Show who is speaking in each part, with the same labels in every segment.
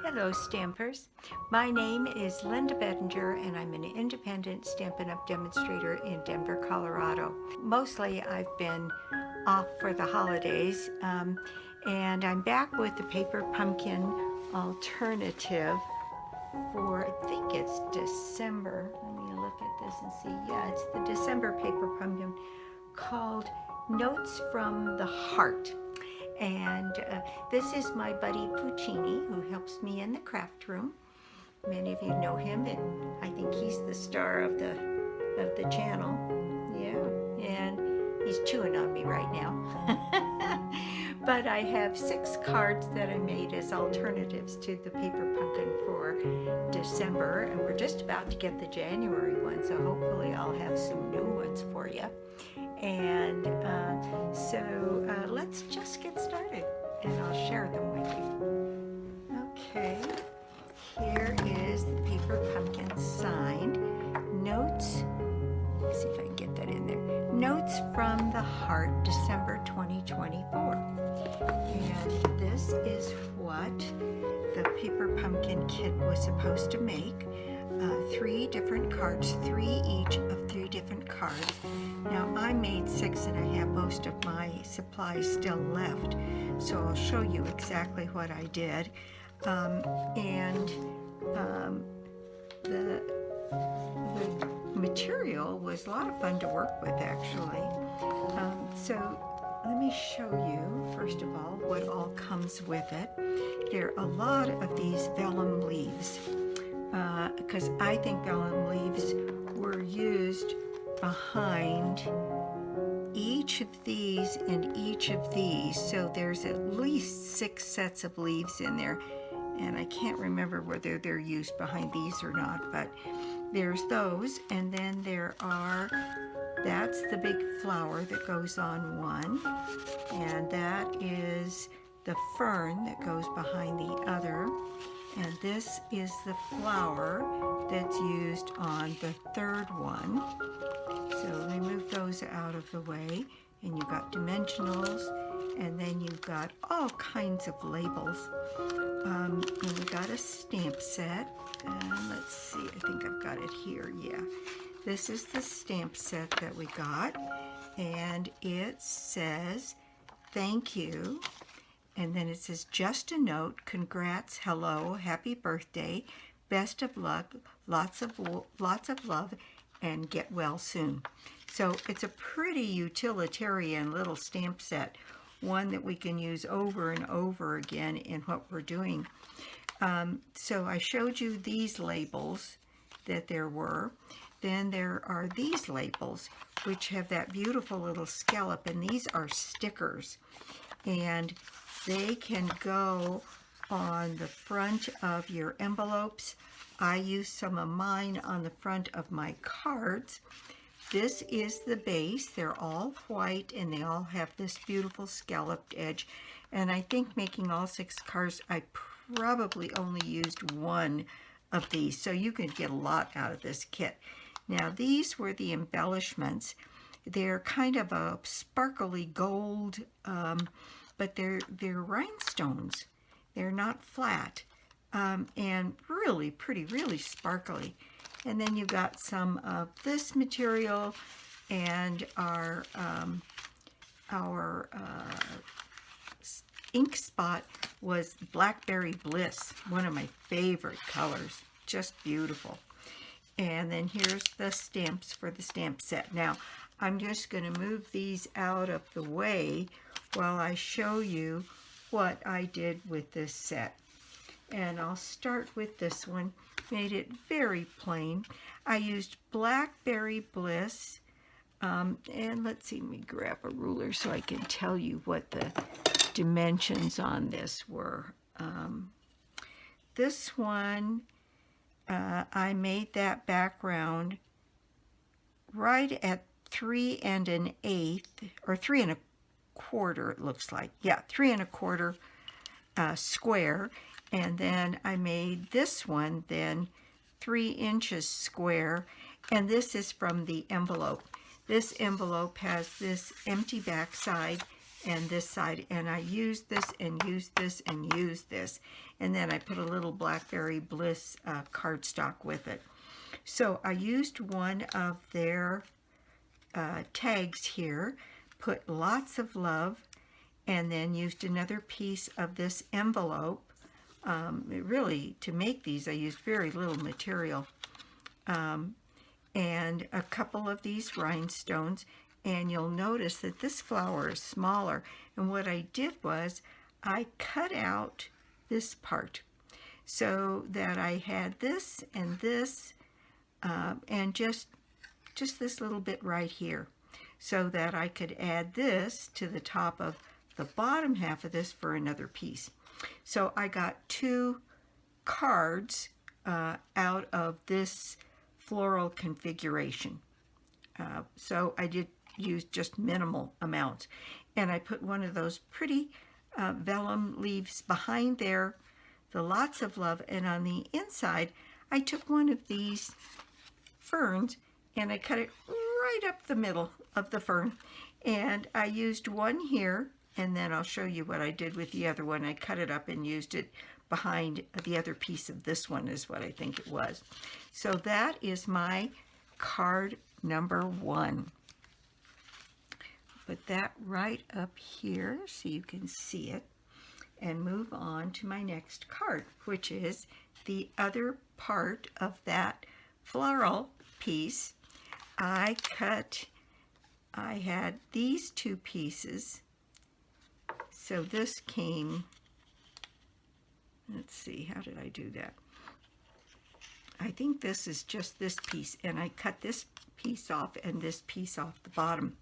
Speaker 1: Hello Stampers, my name is Linda Bedinger and I'm an independent Stampin' Up! Demonstrator in Denver, Colorado. Mostly I've been off for the holidays and I'm back with the paper pumpkin alternative for, I think it's December. Let me look at this and see. Yeah, it's the December paper pumpkin called Notes from the Heart. And this is my buddy Puccini, who helps me in the craft room. Many of you know him, and I think he's the star of the channel. Yeah, and he's chewing on me right now. But I have 6 cards that I made as alternatives to the paper pumpkin for December, and we're just about to get the January one, so hopefully I'll have some new ones for you. And so let's just get started and I'll share them with you. Okay, here is the paper pumpkin signed Notes. Let's see if I can get that in there. Notes from the Heart, December 2024. And this is what the paper pumpkin kit was supposed to make. 3 different cards, 3 each of 3 different cards. Now I made 6 and I have most of my supplies still left, so I'll show you exactly what I did. The material was a lot of fun to work with, actually. So let me show you, first of all, what all comes with it. There are a lot of these vellum leaves, because I think vellum leaves were used behind each of these and each of these. So there's at least 6 sets of leaves in there, and I can't remember whether they're used behind these or not, but there's those. And then there are, that's the big flower that goes on one, and that is the fern that goes behind the other. And this is the flower that's used on the third one. So let me move those out of the way. And you've got dimensionals, and then you've got all kinds of labels. And we got a stamp set. And let's see, I think I've got it here. Yeah, this is the stamp set that we got. And it says, thank you. And then it says, just a note, congrats, hello, happy birthday, best of luck, lots of love, and get well soon. So it's a pretty utilitarian little stamp set, one that we can use over and over again in what we're doing. So I showed you these labels that there were. Then there are these labels, which have that beautiful little scallop, and these are stickers. And they can go on the front of your envelopes. I use some of mine on the front of my cards. This is the base. They're all white and they all have this beautiful scalloped edge. And I think making all 6 cards, I probably only used 1 of these. So you can get a lot out of this kit. Now these were the embellishments. They're kind of a sparkly gold, but they're rhinestones. They're not flat, and really pretty, really sparkly. And then you got some of this material, and our ink spot was Blackberry Bliss, one of my favorite colors, just beautiful. And then here's the stamps for the stamp set. Now I'm just going to move these out of the way while I show you what I did with this set. And I'll start with this one. Made it very plain. I used Blackberry Bliss, and let's see, let me grab a ruler so I can tell you what the dimensions on this were. This one, I made that background right at 3 1/8, or 3 1/4, it looks like. Yeah, 3 1/4 square. And then I made this one then 3 inches square, and this is from the envelope. this envelope has this empty back side and this side, and I used this and used this and used this, and then I put a little Blackberry Bliss cardstock with it. So I used one of their tags here, put lots of love, and then used another piece of this envelope. Really, to make these, I used very little material, and a couple of these rhinestones. And you'll notice that this flower is smaller. And what I did was I cut out this part so that I had this and this, and just this little bit right here, so that I could add this to the top of the bottom half of this for another piece. So I got 2 cards out of this floral configuration. So I did use just minimal amounts, and I put one of those pretty vellum leaves behind there, the lots of love, and on the inside I took one of these ferns and I cut it right up the middle of the fern, and I used one here, and then I'll show you what I did with the other one. I cut it up and used it behind the other piece of this one, is what I think it was. So that is my card number 1. Put that right up here so you can see it, and move on to my next card, which is the other part of that floral piece. I had these 2 pieces, so this came, let's see, how did I do that? I think this is just this piece, and I cut this piece off and this piece off the bottom.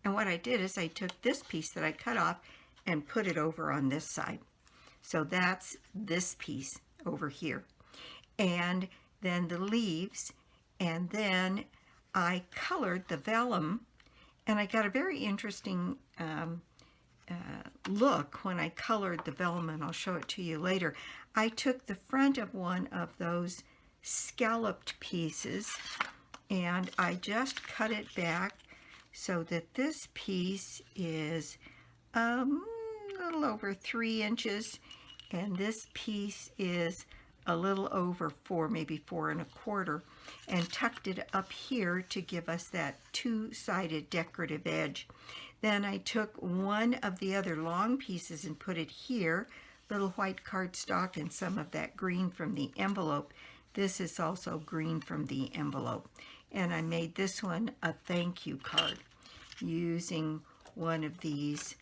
Speaker 1: And what I did is I took this piece that I cut off and put it over on this side. So that's this piece over here. And then the leaves, and then I colored the vellum, and I got a very interesting look when I colored the vellum, and I'll show it to you later. I took the front of one of those scalloped pieces, and I just cut it back so that this piece is a little over 3 inches, and this piece is a little over 4, maybe 4 1/4, and tucked it up here to give us that 2-sided decorative edge. Then I took one of the other long pieces and put it here, little white cardstock and some of that green from the envelope. This is also green from the envelope. And I made this one a thank you card using one of these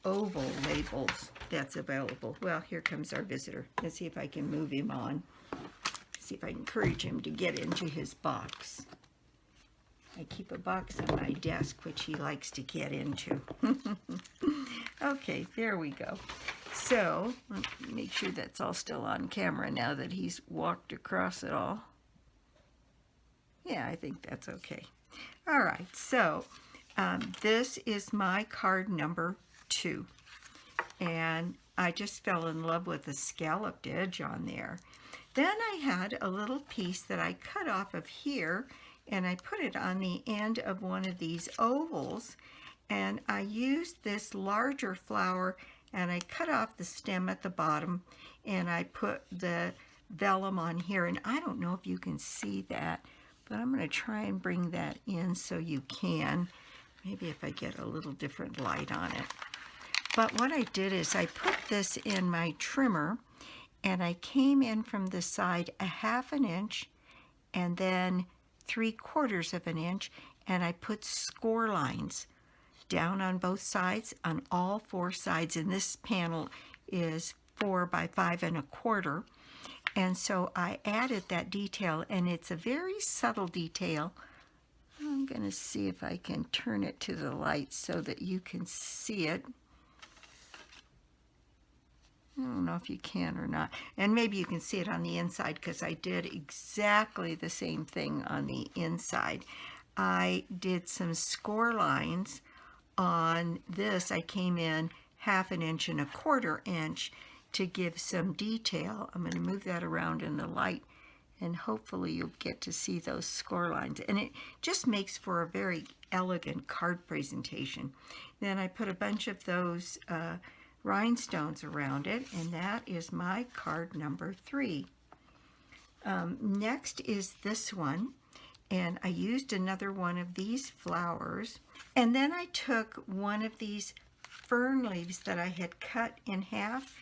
Speaker 1: oval labels that's available. Well, here comes our visitor. Let's see if I can move him on. See if I can encourage him to get into his box. I keep a box on my desk, which he likes to get into. Okay, there we go. So, let me make sure that's all still on camera now that he's walked across it all. Yeah, I think that's okay. All right, so this is my card number 2. And I just fell in love with the scalloped edge on there. Then I had a little piece that I cut off of here, and I put it on the end of one of these ovals, and I used this larger flower, and I cut off the stem at the bottom, and I put the vellum on here. And I don't know if you can see that, but I'm going to try and bring that in so you can. Maybe if I get a little different light on it. But what I did is I put this in my trimmer, and I came in from the side 1/2 inch and then 3/4 of an inch, and I put score lines down on both sides, on all 4 sides. And this panel is 4 by 5 1/4. And so I added that detail, and it's a very subtle detail. I'm going to see if I can turn it to the light so that you can see it. I don't know if you can or not. And maybe you can see it on the inside, because I did exactly the same thing on the inside. I did some score lines on this. I came in 1/2 inch and 1/4 inch to give some detail. I'm going to move that around in the light and hopefully you'll get to see those score lines. And it just makes for a very elegant card presentation. Then I put a bunch of those rhinestones around it, and that is my card number 3. Next is this one, and I used another one of these flowers, and then I took one of these fern leaves that I had cut in half,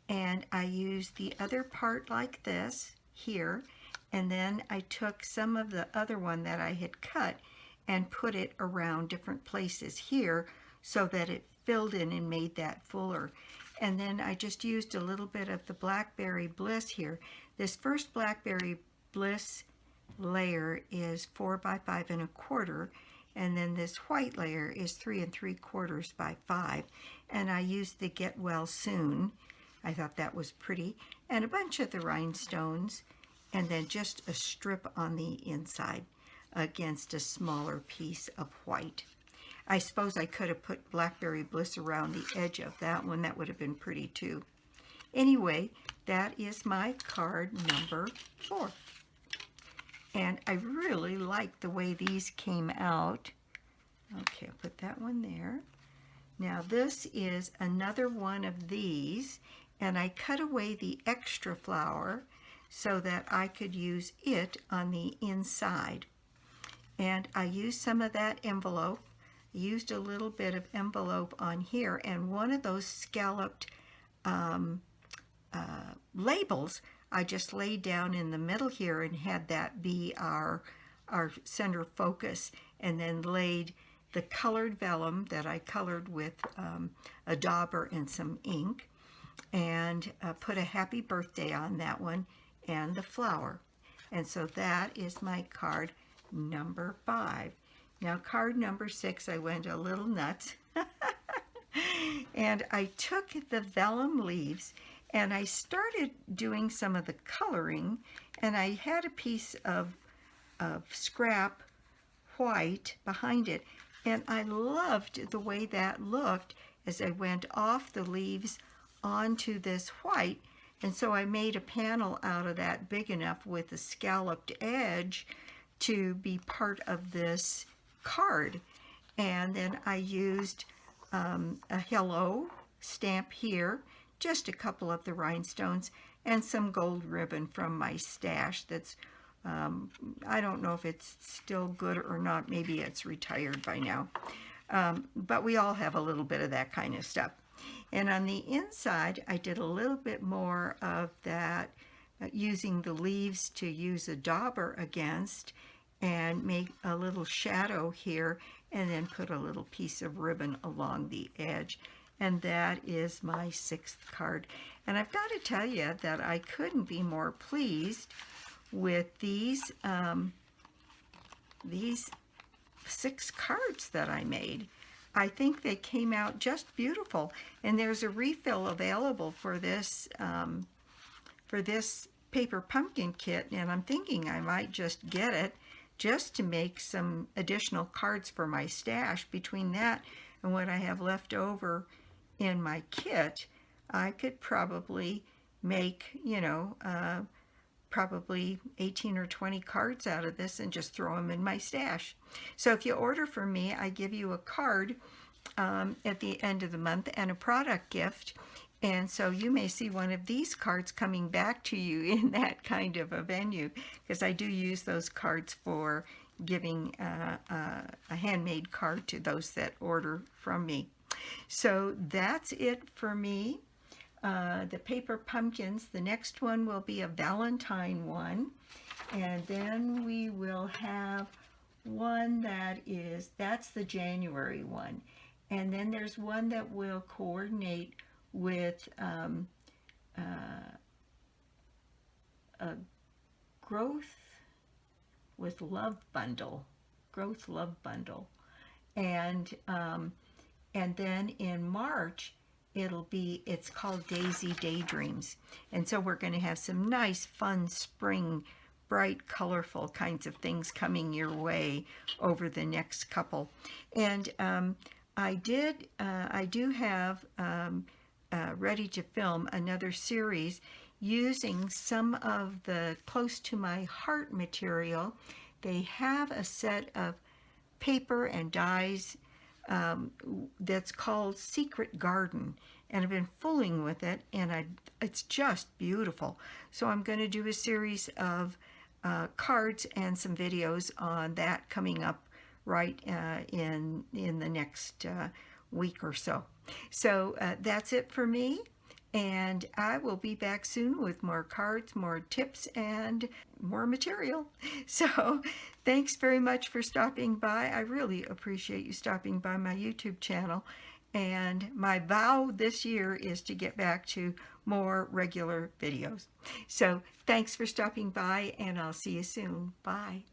Speaker 1: and I used the other part like this here, and then I took some of the other one that I had cut and put it around different places here so that it filled in and made that fuller. And then I just used a little bit of the Blackberry Bliss here. This first Blackberry Bliss layer is 4 by 5 1/4, and then this white layer is 3 3/4 by 5. And I used the Get Well Soon. I thought that was pretty, and a bunch of the rhinestones, and then just a strip on the inside against a smaller piece of white. I suppose I could have put Blackberry Bliss around the edge of that one. That would have been pretty too. Anyway, that is my card number 4. And I really like the way these came out. Okay, I'll put that one there. Now this is another one of these, and I cut away the extra flower so that I could use it on the inside. And I used some of that envelope, used a little bit of envelope on here, and one of those scalloped labels I just laid down in the middle here and had that be our center focus, and then laid the colored vellum that I colored with a dauber and some ink, and put a happy birthday on that one and the flower. And so that is my card number 5. Now card number 6, I went a little nuts. And I took the vellum leaves and I started doing some of the coloring, and I had a piece of scrap white behind it, and I loved the way that looked as I went off the leaves onto this white. And so I made a panel out of that big enough with a scalloped edge to be part of this card. And then I used a hello stamp here, just a couple of the rhinestones, and some gold ribbon from my stash that's, I don't know if it's still good or not. Maybe it's retired by now. But we all have a little bit of that kind of stuff. And on the inside, I did a little bit more of that, using the leaves to use a dauber against, and make a little shadow here, and then put a little piece of ribbon along the edge. And that is my 6th card. And I've got to tell you that I couldn't be more pleased with these 6 cards that I made. I think they came out just beautiful, and there's a refill available for this paper pumpkin kit, and I'm thinking I might just get it just to make some additional cards for my stash. Between that and what I have left over in my kit, I could probably make, probably 18 or 20 cards out of this and just throw them in my stash. So if you order from me, I give you a card at the end of the month and a product gift. And so you may see one of these cards coming back to you in that kind of a venue, because I do use those cards for giving a handmade card to those that order from me. So that's it for me. The paper pumpkins, the next one will be a Valentine one, and then we will have one that's the January one, and then there's one that will coordinate with a growth love bundle, and then in March it's called Daisy Daydreams. And so we're going to have some nice, fun, spring, bright, colorful kinds of things coming your way over the next couple. And I do have ready to film another series using some of the close to my heart material. They have a set of paper and dies that's called Secret Garden, and I've been fooling with it, and it's just beautiful. So I'm going to do a series of cards and some videos on that coming up right in the next week or so. So that's it for me, and I will be back soon with more cards, more tips, and more material. So thanks very much for stopping by. I really appreciate you stopping by my YouTube channel, and my vow this year is to get back to more regular videos. So thanks for stopping by, and I'll see you soon. Bye.